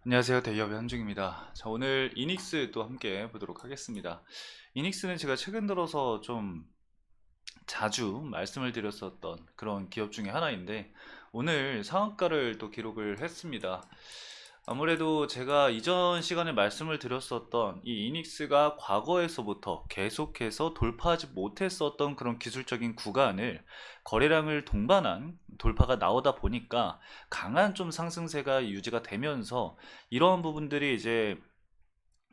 안녕하세요. 대기업의 한중입니다. 자, 오늘 이닉스 또 함께 보도록 하겠습니다. 이닉스는 제가 최근 들어서 좀 자주 말씀을 드렸었던 그런 기업 중에 하나인데 오늘 상한가를 또 기록을 했습니다. 아무래도 제가 이전 시간에 말씀을 드렸었던 이 이닉스가 과거에서부터 계속해서 돌파하지 못했었던 그런 기술적인 구간을 거래량을 동반한 돌파가 나오다 보니까 강한 좀 상승세가 유지가 되면서 이러한 부분들이 이제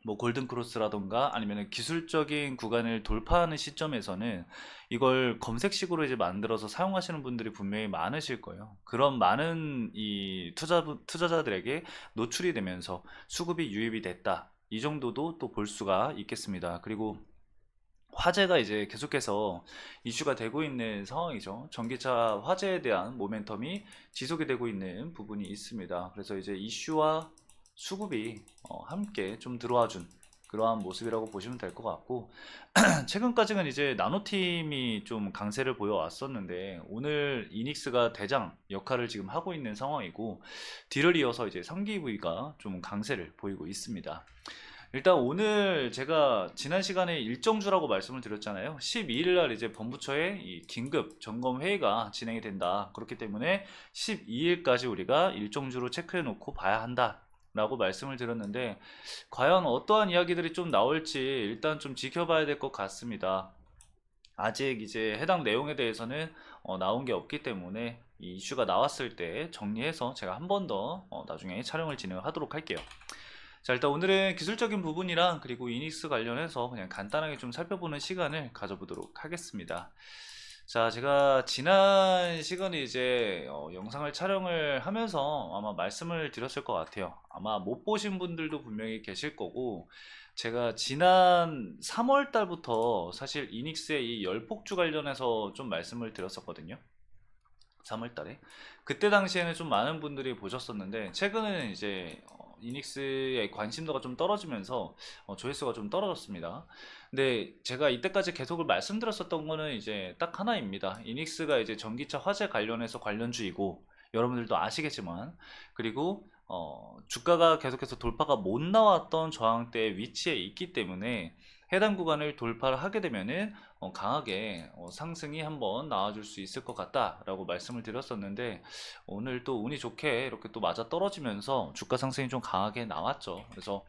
뭐 골든 크로스라던가 아니면 기술적인 구간을 돌파하는 시점에서는 이걸 검색식으로 이제 만들어서 사용하시는 분들이 분명히 많으실 거예요. 그런 많은 이 투자자들에게 노출이 되면서 수급이 유입이 됐다. 이 정도도 또 볼 수가 있겠습니다. 그리고 화재가 이제 계속해서 이슈가 되고 있는 상황이죠. 전기차 화재에 대한 모멘텀이 지속이 되고 있는 부분이 있습니다. 그래서 이제 이슈와 수급이 함께 좀 들어와 준 그러한 모습이라고 보시면 될 것 같고 최근까지는 이제 나노팀이 좀 강세를 보여왔었는데 오늘 이닉스가 대장 역할을 지금 하고 있는 상황이고 뒤를 이어서 이제 3기V가 좀 강세를 보이고 있습니다. 일단 오늘 제가 지난 시간에 일정주라고 말씀을 드렸잖아요. 12일 날 이제 본부처에 이 긴급 점검 회의가 진행이 된다. 그렇기 때문에 12일까지 우리가 일정주로 체크해 놓고 봐야 한다. 라고 말씀을 드렸는데 과연 어떠한 이야기들이 좀 나올지 일단 좀 지켜봐야 될 것 같습니다. 아직 이제 해당 내용에 대해서는 나온 게 없기 때문에 이 이슈가 나왔을 때 정리해서 제가 한 번 더 나중에 촬영을 진행하도록 할게요. 자, 일단 오늘은 기술적인 부분이랑 그리고 이닉스 관련해서 그냥 간단하게 좀 살펴보는 시간을 가져보도록 하겠습니다. 자, 제가 지난 시간에 이제 영상을 촬영을 하면서 아마 말씀을 드렸을 것 같아요. 아마 못 보신 분들도 분명히 계실 거고, 제가 지난 3월 달부터 사실 이닉스의 이 열폭주 관련해서 좀 말씀을 드렸었거든요. 3월 달에. 그때 당시에는 좀 많은 분들이 보셨었는데, 최근에는 이제 이닉스의 관심도가 좀 떨어지면서 조회수가 좀 떨어졌습니다. 근데 제가 이때까지 계속 말씀드렸었던 거는 이제 딱 하나입니다. 이닉스가 이제 전기차 화재 관련해서 관련주이고, 여러분들도 아시겠지만, 그리고 주가가 계속해서 돌파가 못 나왔던 저항대의 위치에 있기 때문에 해당 구간을 돌파를 하게 되면은 강하게 상승이 한번 나와줄 수 있을 것 같다라고 말씀을 드렸었는데 오늘 또 운이 좋게 이렇게 또 맞아 떨어지면서 주가 상승이 좀 강하게 나왔죠. 그래서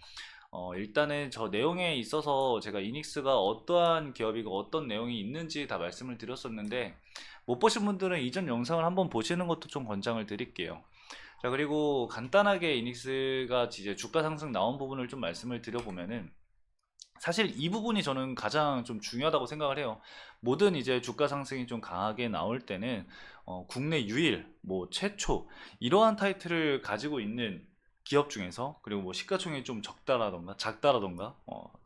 일단은 저 내용에 있어서 제가 이닉스가 어떠한 기업이고 어떤 내용이 있는지 다 말씀을 드렸었는데 못 보신 분들은 이전 영상을 한번 보시는 것도 좀 권장을 드릴게요. 자, 그리고 간단하게 이닉스가 이제 주가 상승 나온 부분을 좀 말씀을 드려보면은 사실 이 부분이 저는 가장 좀 중요하다고 생각을 해요. 모든 이제 주가 상승이 좀 강하게 나올 때는 국내 유일, 뭐 최초 이러한 타이틀을 가지고 있는 기업 중에서 그리고 뭐 시가총액이 좀 적다라던가 작다라던가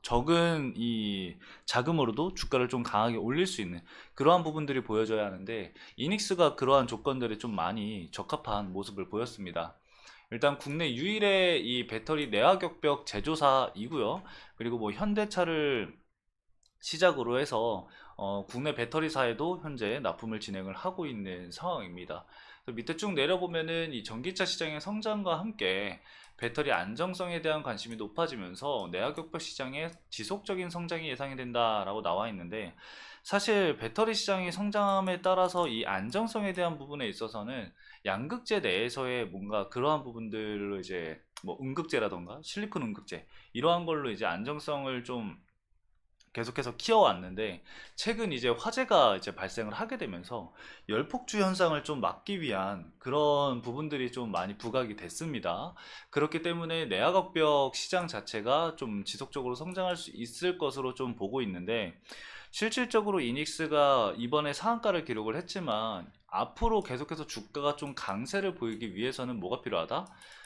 적은 이 자금으로도 주가를 좀 강하게 올릴 수 있는 그러한 부분들이 보여져야 하는데 이닉스가 그러한 조건들에 좀 많이 적합한 모습을 보였습니다. 일단 국내 유일의 이 배터리 내화격벽 제조사이고요. 그리고 뭐 현대차를 시작으로 해서 국내 배터리사에도 현재 납품을 진행을 하고 있는 상황입니다. 그래서 밑에 쭉 내려보면은 이 전기차 시장의 성장과 함께 배터리 안정성에 대한 관심이 높아지면서 내화격벽 시장의 지속적인 성장이 예상이 된다라고 나와 있는데 사실 배터리 시장이 성장함에 따라서 이 안정성에 대한 부분에 있어서는 양극재 내에서의 뭔가 그러한 부분들로 이제 뭐 음극재라던가 실리콘 음극재 이러한 걸로 이제 안정성을 좀 계속해서 키워왔는데 최근 이제 화재가 이제 발생을 하게 되면서 열폭주 현상을 좀 막기 위한 그런 부분들이 좀 많이 부각이 됐습니다. 그렇기 때문에 내화격벽 시장 자체가 좀 지속적으로 성장할 수 있을 것으로 좀 보고 있는데 실질적으로 이닉스가 이번에 상한가를 기록을 했지만 앞으로 계속해서 주가가 좀 강세를 보이기 위해서는 뭐가 필요하다?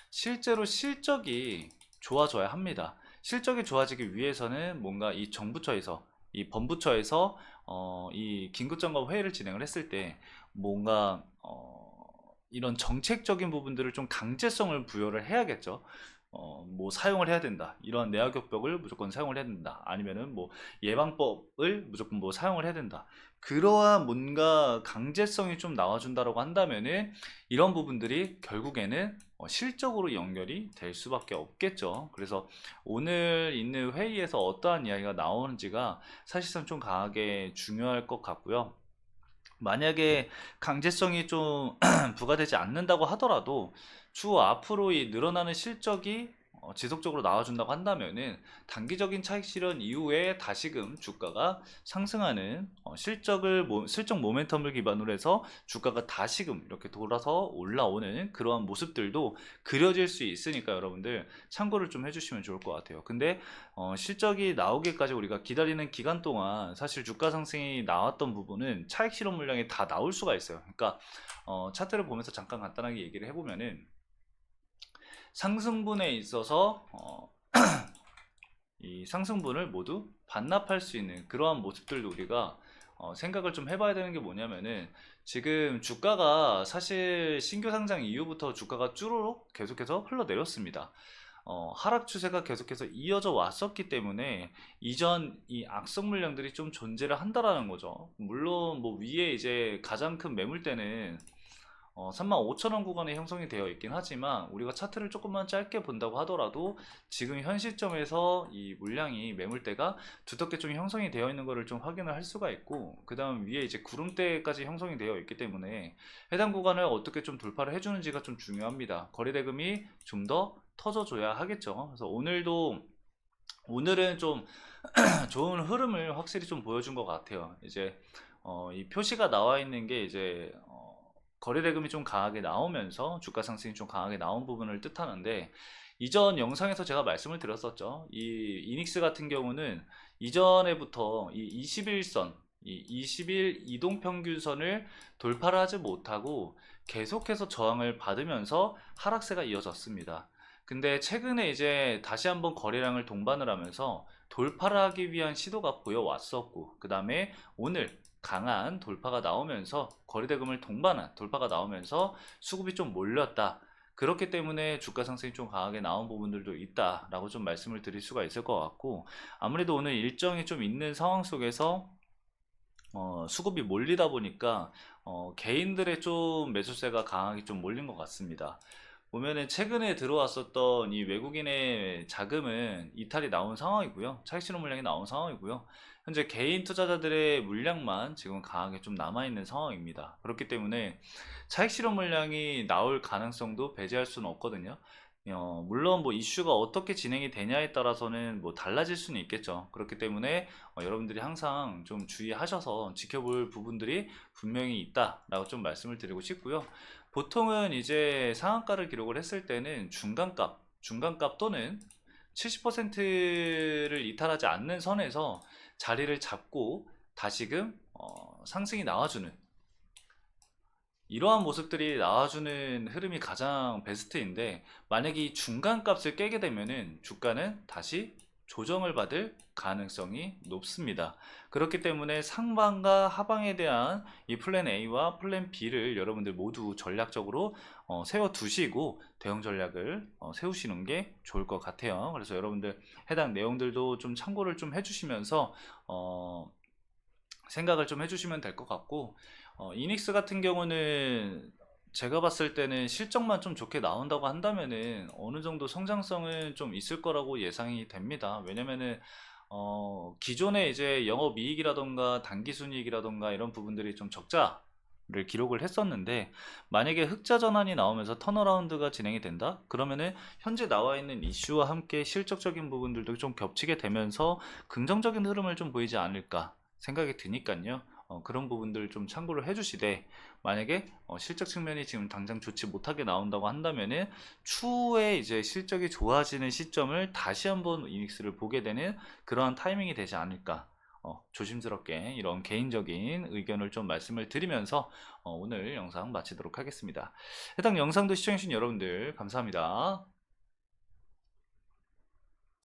실제로 실적이 좋아져야 합니다. 실적이 좋아지기 위해서는 뭔가 이 정부처에서 이 범부처에서 이 긴급점검 회의를 진행을 했을 때 뭔가 이런 정책적인 부분들을 좀 강제성을 부여를 해야겠죠. 뭐 사용을 해야 된다. 이러한 내화격벽을 무조건 사용을 해야 된다. 아니면은 뭐 예방법을 무조건 뭐 사용을 해야 된다. 그러한 뭔가 강제성이 좀 나와준다라고 한다면은 이런 부분들이 결국에는 실적으로 연결이 될 수밖에 없겠죠. 그래서 오늘 있는 회의에서 어떠한 이야기가 나오는지가 사실상 좀 강하게 중요할 것 같고요. 만약에 강제성이 좀 부과되지 않는다고 하더라도 추후 앞으로 이 늘어나는 실적이 지속적으로 나와준다고 한다면은 단기적인 차익 실현 이후에 다시금 주가가 상승하는 실적 모멘텀을 기반으로 해서 주가가 다시금 이렇게 돌아서 올라오는 그러한 모습들도 그려질 수 있으니까 여러분들 참고를 좀 해주시면 좋을 것 같아요. 근데 실적이 나오기까지 우리가 기다리는 기간 동안 사실 주가 상승이 나왔던 부분은 차익 실현 물량이 다 나올 수가 있어요. 그러니까 차트를 보면서 잠깐 간단하게 얘기를 해보면은 상승분에 있어서 이 상승분을 모두 반납할 수 있는 그러한 모습들도 우리가 생각을 좀 해봐야 되는 게 뭐냐면은 지금 주가가 사실 신규 상장 이후부터 주가가 쭈루룩 계속해서 흘러내렸습니다. 하락 추세가 계속해서 이어져 왔었기 때문에 이전 이 악성 물량들이 좀 존재를 한다라는 거죠. 물론 뭐 위에 이제 가장 큰 매물대는 35,000원 구간에 형성이 되어 있긴 하지만 우리가 차트를 조금만 짧게 본다고 하더라도 지금 현 시점에서 이 물량이 매물대가 두텁게 좀 형성이 되어 있는 것을 좀 확인을 할 수가 있고 그 다음 위에 이제 구름대까지 형성이 되어 있기 때문에 해당 구간을 어떻게 좀 돌파를 해주는지가 좀 중요합니다. 거래대금이 좀 더 터져줘야 하겠죠. 그래서 오늘은 좀 좋은 흐름을 확실히 좀 보여준 것 같아요. 이제 이 표시가 나와 있는 게 이제 거래대금이 좀 강하게 나오면서 주가 상승이 좀 강하게 나온 부분을 뜻하는데 이전 영상에서 제가 말씀을 드렸었죠. 이 이닉스 같은 경우는 이전에부터 이 21선, 이 20일 이동평균선을 돌파를 하지 못하고 계속해서 저항을 받으면서 하락세가 이어졌습니다. 근데 최근에 이제 다시 한번 거래량을 동반을 하면서 돌파를 하기 위한 시도가 보여왔었고 그 다음에 오늘 강한 돌파가 나오면서 거래대금을 동반한 돌파가 나오면서 수급이 좀 몰렸다. 그렇기 때문에 주가 상승이 좀 강하게 나온 부분들도 있다라고 좀 말씀을 드릴 수가 있을 것 같고 아무래도 오늘 일정이 좀 있는 상황 속에서 수급이 몰리다 보니까 개인들의 좀 매수세가 강하게 좀 몰린 것 같습니다. 보면은 최근에 들어왔었던 이 외국인의 자금은 이탈이 나온 상황이고요. 차익 실현 물량이 나온 상황이고요. 현재 개인 투자자들의 물량만 지금 강하게 좀 남아있는 상황입니다. 그렇기 때문에 차익 실현 물량이 나올 가능성도 배제할 수는 없거든요. 물론 뭐 이슈가 어떻게 진행이 되냐에 따라서는 뭐 달라질 수는 있겠죠. 그렇기 때문에 여러분들이 항상 좀 주의하셔서 지켜볼 부분들이 분명히 있다라고 좀 말씀을 드리고 싶고요. 보통은 이제 상한가를 기록을 했을 때는 중간값 또는 70%를 이탈하지 않는 선에서 자리를 잡고 다시금 상승이 나와주는 이러한 모습들이 나와주는 흐름이 가장 베스트인데 만약에 이 중간값을 깨게 되면은 주가는 다시 조정을 받을 가능성이 높습니다. 그렇기 때문에 상방과 하방에 대한 이 플랜 A와 플랜 B를 여러분들 모두 전략적으로 세워 두시고 대응 전략을 세우시는 게 좋을 것 같아요. 그래서 여러분들 해당 내용들도 좀 참고를 좀 해주시면서 생각을 좀 해주시면 될 것 같고 이닉스 같은 경우는 제가 봤을 때는 실적만 좀 좋게 나온다고 한다면은 어느 정도 성장성은 좀 있을 거라고 예상이 됩니다. 왜냐면은 기존에 이제 영업이익이라던가 당기순이익이라던가 이런 부분들이 좀 적자를 기록을 했었는데 만약에 흑자 전환이 나오면서 턴어라운드가 진행이 된다? 그러면은 현재 나와 있는 이슈와 함께 실적적인 부분들도 좀 겹치게 되면서 긍정적인 흐름을 좀 보이지 않을까 생각이 드니까요. 그런 부분들 좀 참고를 해주시되 만약에 실적 측면이 지금 당장 좋지 못하게 나온다고 한다면은 추후에 이제 실적이 좋아지는 시점을 다시 한번 이닉스를 보게 되는 그러한 타이밍이 되지 않을까 조심스럽게 이런 개인적인 의견을 좀 말씀을 드리면서 오늘 영상 마치도록 하겠습니다. 해당 영상도 시청해주신 여러분들 감사합니다.